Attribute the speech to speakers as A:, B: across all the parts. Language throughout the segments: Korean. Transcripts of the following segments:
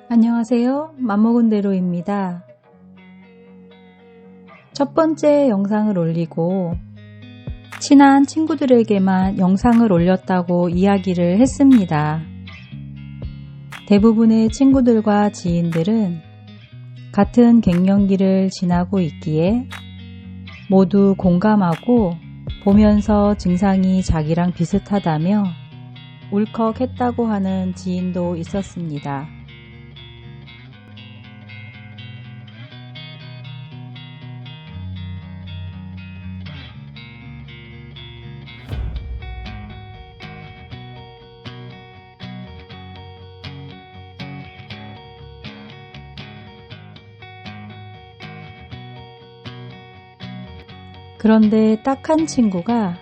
A: 안녕하세요. 맘먹은 대로입니다. 첫 번째 영상을 올리고 친한 친구들에게만 영상을 올렸다고 이야기를 했습니다. 대부분의 친구들과 지인들은 같은 갱년기를 지나고 있기에 모두 공감하고 보면서 증상이 자기랑 비슷하다며 울컥했다고 하는 지인도 있었습니다. 그런데 딱 한 친구가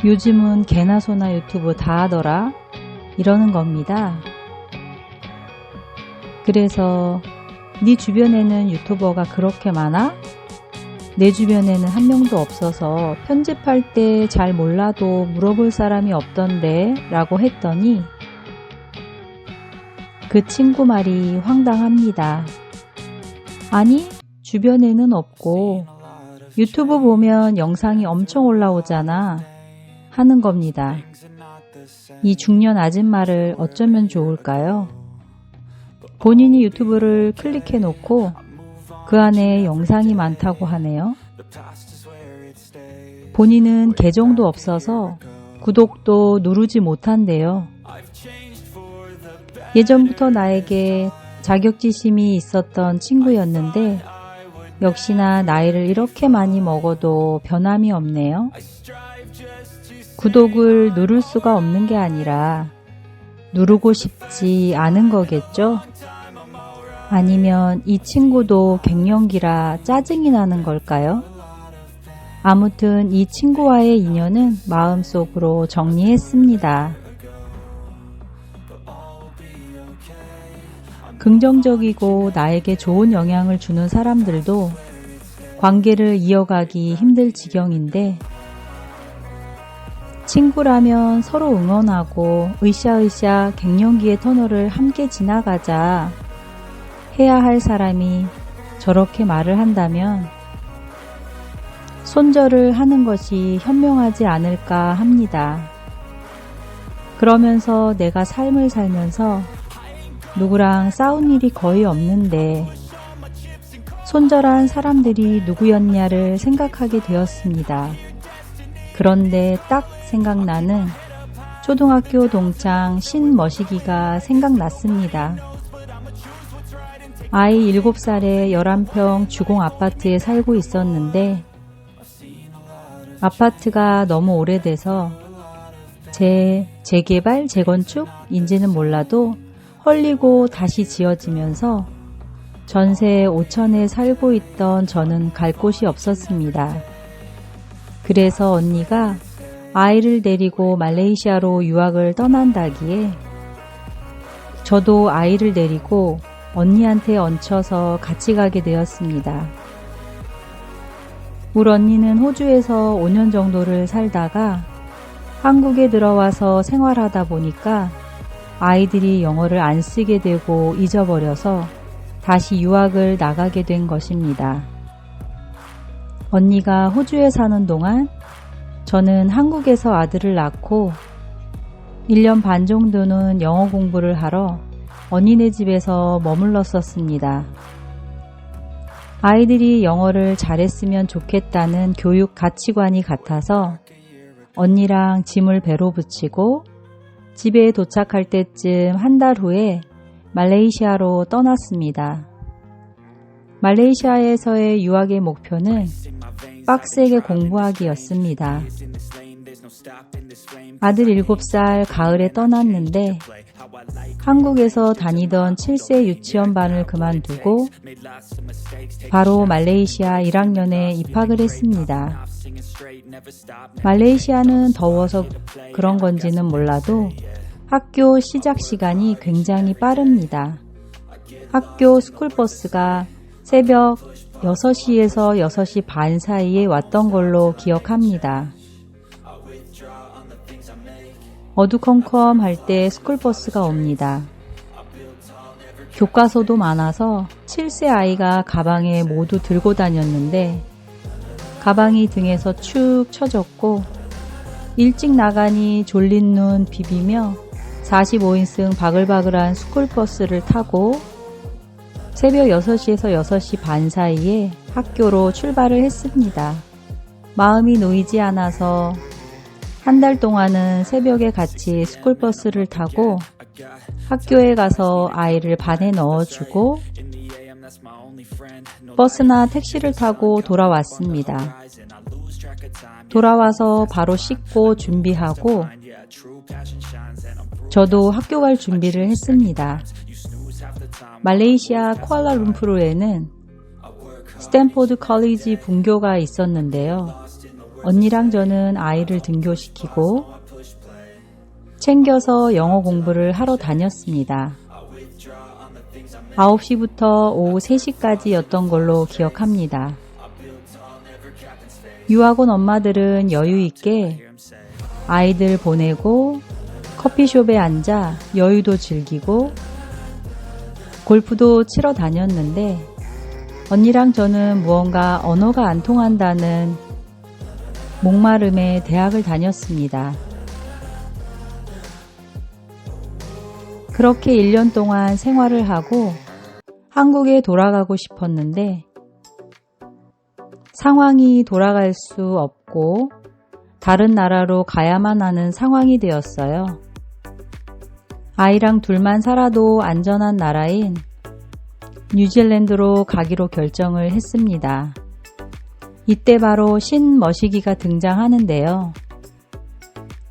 A: 요즘은 개나 소나 유튜브 다 하더라 이러는 겁니다. 그래서 네 주변에는 유튜버가 그렇게 많아? 내 주변에는 한 명도 없어서 편집할 때 잘 몰라도 물어볼 사람이 없던데 라고 했더니 그 친구 말이 황당합니다. 아니 주변에는 없고 유튜브 보면 영상이 엄청 올라오잖아 하는 겁니다. 이 중년 아줌마를 어쩌면 좋을까요? 본인이 유튜브를 클릭해 놓고 그 안에 영상이 많다고 하네요. 본인은 계정도 없어서 구독도 누르지 못한대요. 예전부터 나에게 자격지심이 있었던 친구였는데 역시나 나이를 이렇게 많이 먹어도 변함이 없네요. 구독을 누를 수가 없는 게 아니라 누르고 싶지 않은 거겠죠? 아니면 이 친구도 갱년기라 짜증이 나는 걸까요? 아무튼 이 친구와의 인연은 마음속으로 정리했습니다. 긍정적이고 나에게 좋은 영향을 주는 사람들도 관계를 이어가기 힘들 지경인데 친구라면 서로 응원하고 으쌰으쌰 갱년기의 터널을 함께 지나가자 해야 할 사람이 저렇게 말을 한다면 손절을 하는 것이 현명하지 않을까 합니다. 그러면서 내가 삶을 살면서 누구랑 싸운 일이 거의 없는데 손절한 사람들이 누구였냐를 생각하게 되었습니다. 그런데 딱 생각나는 초등학교 동창 신머시기가 생각났습니다. 아이 7살에 11평 주공 아파트에 살고 있었는데 아파트가 너무 오래돼서 재개발, 재건축인지는 몰라도 헐리고 다시 지어지면서 전세 5천에 살고 있던 저는 갈 곳이 없었습니다. 그래서 언니가 아이를 데리고 말레이시아로 유학을 떠난다기에 저도 아이를 데리고 언니한테 얹혀서 같이 가게 되었습니다. 우리 언니는 호주에서 5년 정도를 살다가 한국에 들어와서 생활하다 보니까 아이들이 영어를 안 쓰게 되고 잊어버려서 다시 유학을 나가게 된 것입니다. 언니가 호주에 사는 동안 저는 한국에서 아들을 낳고 1년 반 정도는 영어 공부를 하러 언니네 집에서 머물렀었습니다. 아이들이 영어를 잘했으면 좋겠다는 교육 가치관이 같아서 언니랑 짐을 배로 붙이고 집에 도착할 때쯤 한 달 후에 말레이시아로 떠났습니다. 말레이시아에서의 유학의 목표는 빡세게 공부하기였습니다. 아들 7살 가을에 떠났는데 한국에서 다니던 7세 유치원반을 그만두고 바로 말레이시아 1학년에 입학을 했습니다. 말레이시아는 더워서 그런 건지는 몰라도 학교 시작 시간이 굉장히 빠릅니다. 학교 스쿨버스가 새벽 6시에서 6시 반 사이에 왔던 걸로 기억합니다. 어두컴컴할 때 스쿨버스가 옵니다. 교과서도 많아서 7세 아이가 가방에 모두 들고 다녔는데 가방이 등에서 축 처졌고 일찍 나가니 졸린 눈 비비며 45인승 바글바글한 스쿨버스를 타고 새벽 6시에서 6시 반 사이에 학교로 출발을 했습니다. 마음이 놓이지 않아서 한 달 동안은 새벽에 같이 스쿨버스를 타고 학교에 가서 아이를 반에 넣어주고 버스나 택시를 타고 돌아왔습니다. 돌아와서 바로 씻고 준비하고 저도 학교 갈 준비를 했습니다. 말레이시아 쿠알라룸푸르에는 스탠포드 컬리지 분교가 있었는데요. 언니랑 저는 아이를 등교시키고 챙겨서 영어 공부를 하러 다녔습니다. 9시부터 오후 3시까지였던 걸로 기억합니다. 유학원 엄마들은 여유 있게 아이들 보내고 커피숍에 앉아 여유도 즐기고 골프도 치러 다녔는데 언니랑 저는 무언가 언어가 안 통한다는 목마름에 대학을 다녔습니다. 그렇게 1년 동안 생활을 하고 한국에 돌아가고 싶었는데 상황이 돌아갈 수 없고 다른 나라로 가야만 하는 상황이 되었어요. 아이랑 둘만 살아도 안전한 나라인 뉴질랜드로 가기로 결정을 했습니다. 이때 바로 신머시기가 등장하는데요.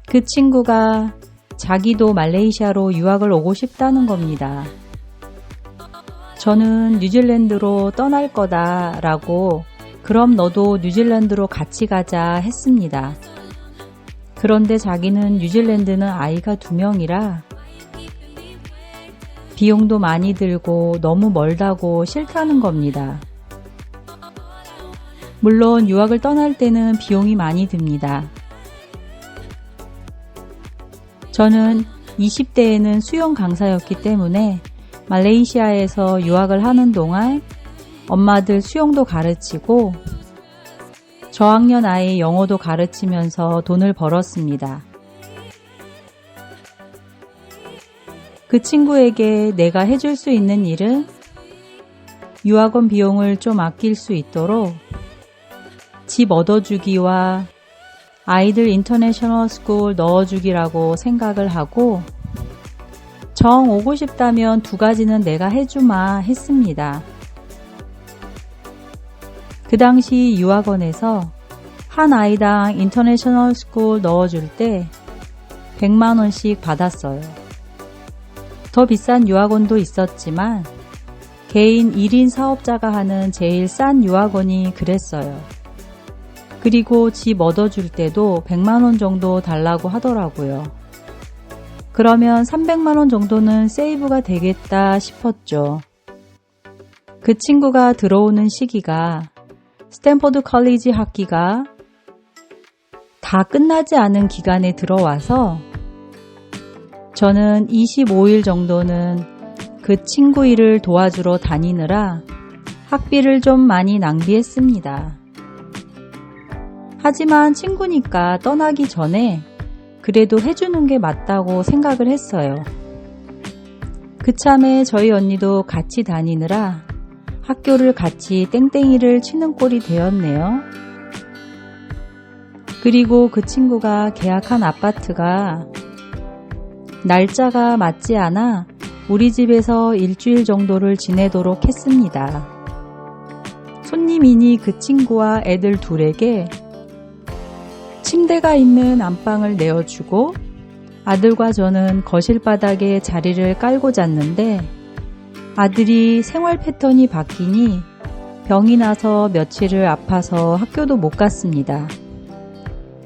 A: 그 친구가 자기도 말레이시아로 유학을 오고 싶다는 겁니다. 저는 뉴질랜드로 떠날 거다라고 그럼 너도 뉴질랜드로 같이 가자 했습니다. 그런데 자기는 뉴질랜드는 아이가 2명이라 비용도 많이 들고 너무 멀다고 싫다는 겁니다. 물론 유학을 떠날 때는 비용이 많이 듭니다. 저는 20대에는 수영 강사였기 때문에 말레이시아에서 유학을 하는 동안 엄마들 수영도 가르치고 저학년 아이 영어도 가르치면서 돈을 벌었습니다. 그 친구에게 내가 해줄 수 있는 일은 유학원 비용을 좀 아낄 수 있도록 집 얻어주기와 아이들 인터내셔널 스쿨 넣어주기라고 생각을 하고 정 오고 싶다면 2가지는 내가 해주마 했습니다. 그 당시 유학원에서 한 아이당 인터내셔널 스쿨 넣어줄 때 100만원씩 받았어요. 더 비싼 유학원도 있었지만 개인 1인 사업자가 하는 제일 싼 유학원이 그랬어요. 그리고 집 얻어줄 때도 100만원 정도 달라고 하더라고요. 그러면 300만원 정도는 세이브가 되겠다 싶었죠. 그 친구가 들어오는 시기가 스탠포드 컬리지 학기가 다 끝나지 않은 기간에 들어와서 저는 25일 정도는 그 친구 일을 도와주러 다니느라 학비를 좀 많이 낭비했습니다. 하지만 친구니까 떠나기 전에 그래도 해주는 게 맞다고 생각을 했어요. 그참에 저희 언니도 같이 다니느라 학교를 같이 땡땡이를 치는 꼴이 되었네요. 그리고 그 친구가 계약한 아파트가 날짜가 맞지 않아 우리 집에서 일주일 정도를 지내도록 했습니다. 손님이니 그 친구와 애들 둘에게 침대가 있는 안방을 내어주고 아들과 저는 거실 바닥에 자리를 깔고 잤는데 아들이 생활 패턴이 바뀌니 병이 나서 며칠을 아파서 학교도 못 갔습니다.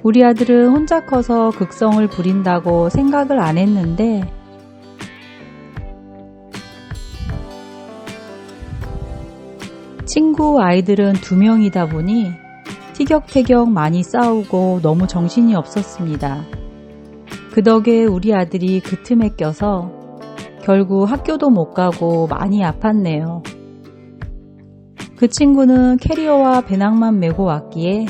A: 우리 아들은 혼자 커서 극성을 부린다고 생각을 안 했는데 친구 아이들은 2명이다 보니 티격태격 많이 싸우고 너무 정신이 없었습니다. 그 덕에 우리 아들이 그 틈에 껴서 결국 학교도 못 가고 많이 아팠네요. 그 친구는 캐리어와 배낭만 메고 왔기에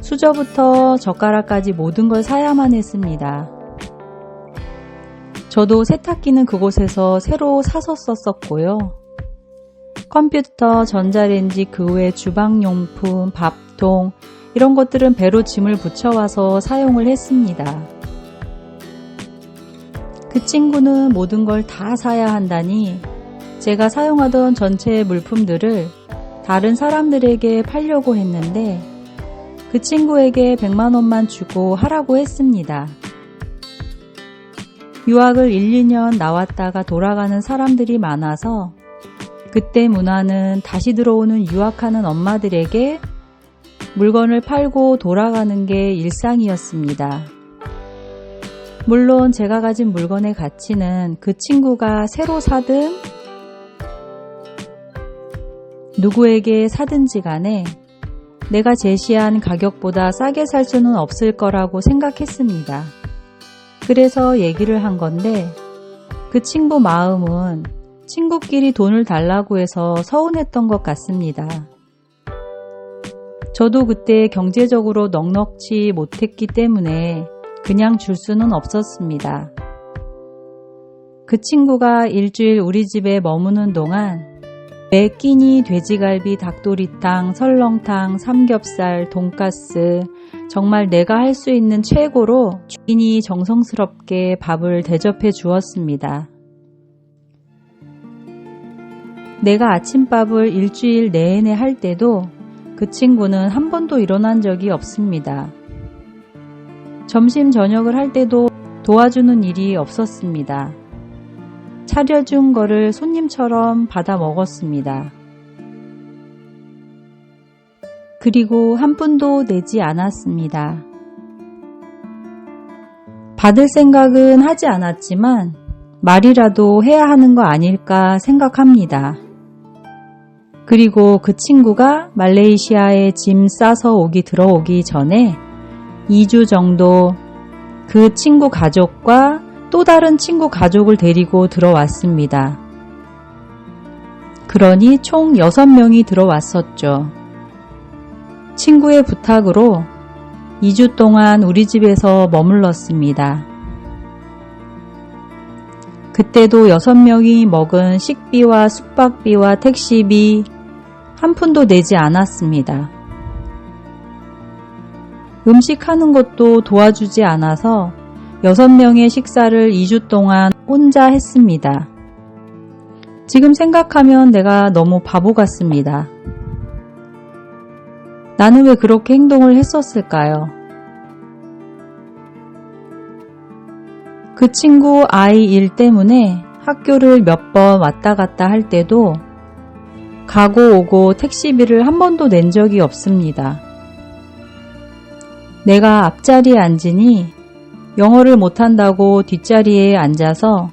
A: 수저부터 젓가락까지 모든 걸 사야만 했습니다. 저도 세탁기는 그곳에서 새로 사서 썼었고요. 컴퓨터, 전자레인지, 그 외 주방용품, 밥통 이런 것들은 배로 짐을 붙여와서 사용을 했습니다. 그 친구는 모든 걸 다 사야 한다니 제가 사용하던 전체 물품들을 다른 사람들에게 팔려고 했는데 그 친구에게 100만 원만 주고 하라고 했습니다. 유학을 1, 2년 나왔다가 돌아가는 사람들이 많아서 그때 문화는 다시 들어오는 유학하는 엄마들에게 물건을 팔고 돌아가는 게 일상이었습니다. 물론 제가 가진 물건의 가치는 그 친구가 새로 사든 누구에게 사든지 간에 내가 제시한 가격보다 싸게 살 수는 없을 거라고 생각했습니다. 그래서 얘기를 한 건데 그 친구 마음은 친구끼리 돈을 달라고 해서 서운했던 것 같습니다. 저도 그때 경제적으로 넉넉지 못했기 때문에 그냥 줄 수는 없었습니다. 그 친구가 일주일 우리 집에 머무는 동안 매 끼니 돼지갈비, 닭도리탕, 설렁탕, 삼겹살, 돈가스 정말 내가 할 수 있는 최고로 주인이 정성스럽게 밥을 대접해 주었습니다. 내가 아침밥을 일주일 내내 할 때도 그 친구는 한 번도 일어난 적이 없습니다. 점심 저녁을 할 때도 도와주는 일이 없었습니다. 차려준 거를 손님처럼 받아 먹었습니다. 그리고 한 푼도 내지 않았습니다. 받을 생각은 하지 않았지만 말이라도 해야 하는 거 아닐까 생각합니다. 그리고 그 친구가 말레이시아에 짐 싸서 들어오기 전에 2주 정도 그 친구 가족과 또 다른 친구 가족을 데리고 들어왔습니다. 그러니 총 6명이 들어왔었죠. 친구의 부탁으로 2주 동안 우리 집에서 머물렀습니다. 그때도 6명이 먹은 식비와 숙박비와 택시비 한 푼도 내지 않았습니다. 음식하는 것도 도와주지 않아서 6명의 식사를 2주 동안 혼자 했습니다. 지금 생각하면 내가 너무 바보 같습니다. 나는 왜 그렇게 행동을 했었을까요? 그 친구 아이 일 때문에 학교를 몇 번 왔다 갔다 할 때도 가고 오고 택시비를 한 번도 낸 적이 없습니다. 내가 앞자리에 앉으니 영어를 못한다고 뒷자리에 앉아서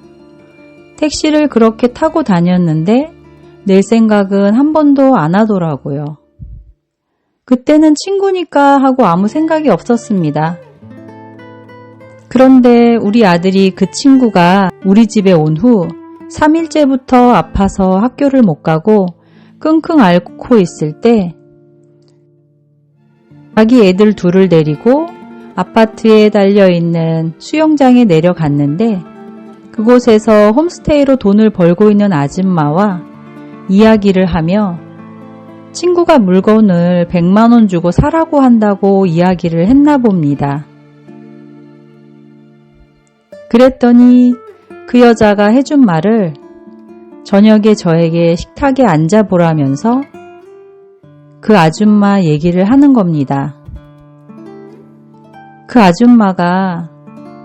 A: 택시를 그렇게 타고 다녔는데 낼 생각은 한 번도 안 하더라고요. 그때는 친구니까 하고 아무 생각이 없었습니다. 그런데 우리 아들이 그 친구가 우리 집에 온 후 3일째부터 아파서 학교를 못 가고 끙끙 앓고 있을 때 자기 애들 둘을 데리고 아파트에 달려있는 수영장에 내려갔는데 그곳에서 홈스테이로 돈을 벌고 있는 아줌마와 이야기를 하며 친구가 물건을 100만 원 주고 사라고 한다고 이야기를 했나 봅니다. 그랬더니 그 여자가 해준 말을 저녁에 저에게 식탁에 앉아보라면서 그 아줌마 얘기를 하는 겁니다. 그 아줌마가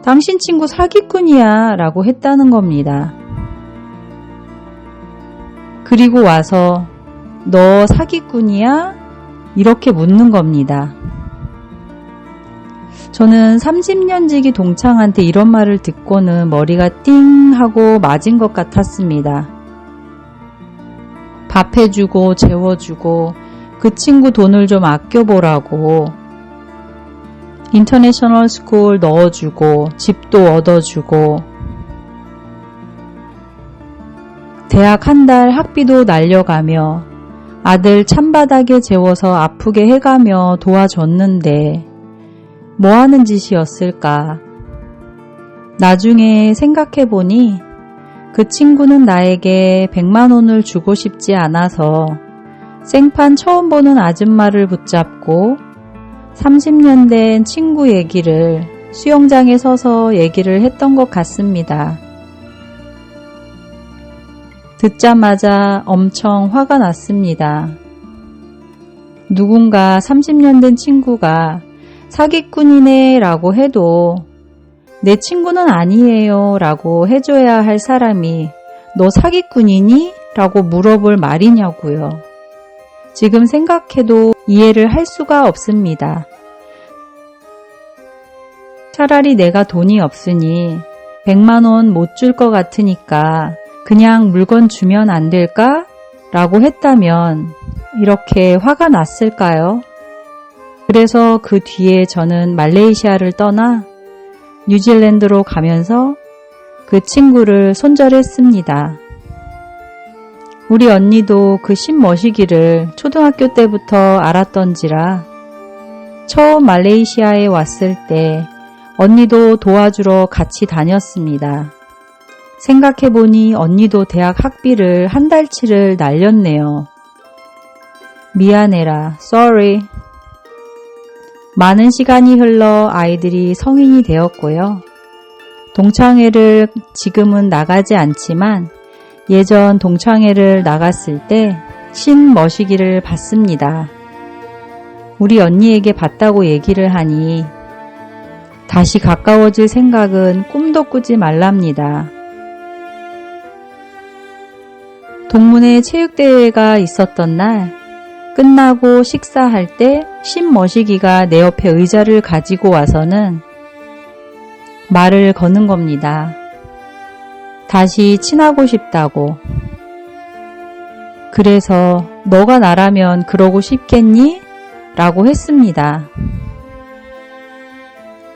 A: 당신 친구 사기꾼이야 라고 했다는 겁니다. 그리고 와서 너 사기꾼이야? 이렇게 묻는 겁니다. 저는 30년 지기 동창한테 이런 말을 듣고는 머리가 띵 하고 맞은 것 같았습니다. 밥 해주고 재워주고 그 친구 돈을 좀 아껴보라고 인터내셔널 스쿨 넣어주고 집도 얻어주고 대학 한 달 학비도 날려가며 아들 찬바닥에 재워서 아프게 해가며 도와줬는데 뭐 하는 짓이었을까? 나중에 생각해보니 그 친구는 나에게 100만 원을 주고 싶지 않아서 생판 처음 보는 아줌마를 붙잡고 30년 된 친구 얘기를 수영장에 서서 얘기를 했던 것 같습니다. 듣자마자 엄청 화가 났습니다. 누군가 30년 된 친구가 사기꾼이네 라고 해도 내 친구는 아니에요 라고 해줘야 할 사람이 너 사기꾼이니? 라고 물어볼 말이냐고요. 지금 생각해도 이해를 할 수가 없습니다. 차라리 내가 돈이 없으니 100만 원 못 줄 것 같으니까 그냥 물건 주면 안 될까? 라고 했다면 이렇게 화가 났을까요? 그래서 그 뒤에 저는 말레이시아를 떠나 뉴질랜드로 가면서 그 친구를 손절했습니다. 우리 언니도 그 신머시기를 초등학교 때부터 알았던지라 처음 말레이시아에 왔을 때 언니도 도와주러 같이 다녔습니다. 생각해보니 언니도 대학 학비를 한 달치를 날렸네요. 미안해라, sorry. 많은 시간이 흘러 아이들이 성인이 되었고요. 동창회를 지금은 나가지 않지만 예전 동창회를 나갔을 때 신머시기를 받습니다. 우리 언니에게 받다고 얘기를 하니 다시 가까워질 생각은 꿈도 꾸지 말랍니다. 동문회 체육대회가 있었던 날 끝나고 식사할 때 신머시기가 내 옆에 의자를 가지고 와서는 말을 거는 겁니다. 다시 친하고 싶다고. 그래서 너가 나라면 그러고 싶겠니? 라고 했습니다.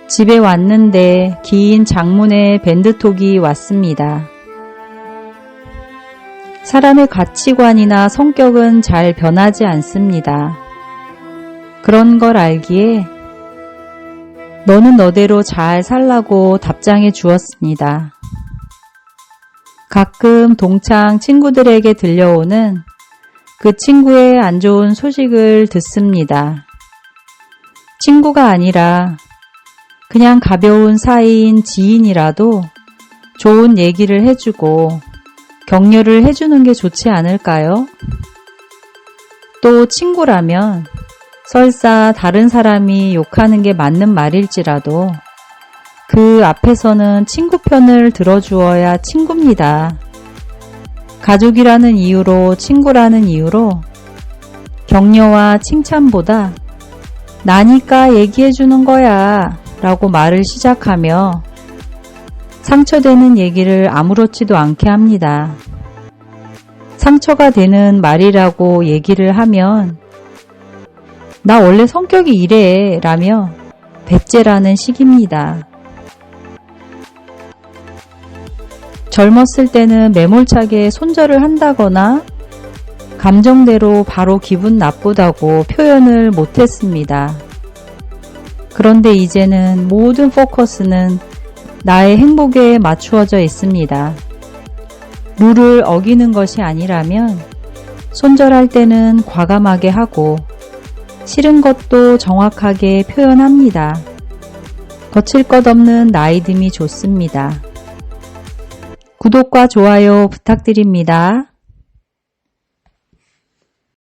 A: 집에 왔는데 긴 장문의 밴드톡이 왔습니다. 사람의 가치관이나 성격은 잘 변하지 않습니다. 그런 걸 알기에 너는 너대로 잘 살라고 답장해 주었습니다. 가끔 동창 친구들에게 들려오는 그 친구의 안 좋은 소식을 듣습니다. 친구가 아니라 그냥 가벼운 사이인 지인이라도 좋은 얘기를 해주고 격려를 해주는 게 좋지 않을까요? 또 친구라면 설사 다른 사람이 욕하는 게 맞는 말일지라도 그 앞에서는 친구 편을 들어주어야 친구입니다. 가족이라는 이유로, 친구라는 이유로 격려와 칭찬보다 나니까 얘기해 주는 거야 라고 말을 시작하며 상처되는 얘기를 아무렇지도 않게 합니다. 상처가 되는 말이라고 얘기를 하면 나 원래 성격이 이래 라며 배째라는 식입니다. 젊었을 때는 매몰차게 손절을 한다거나 감정대로 바로 기분 나쁘다고 표현을 못했습니다. 그런데 이제는 모든 포커스는 나의 행복에 맞추어져 있습니다. 룰을 어기는 것이 아니라면 손절할 때는 과감하게 하고 싫은 것도 정확하게 표현합니다. 거칠 것 없는 나이듦이 좋습니다. 구독과 좋아요 부탁드립니다.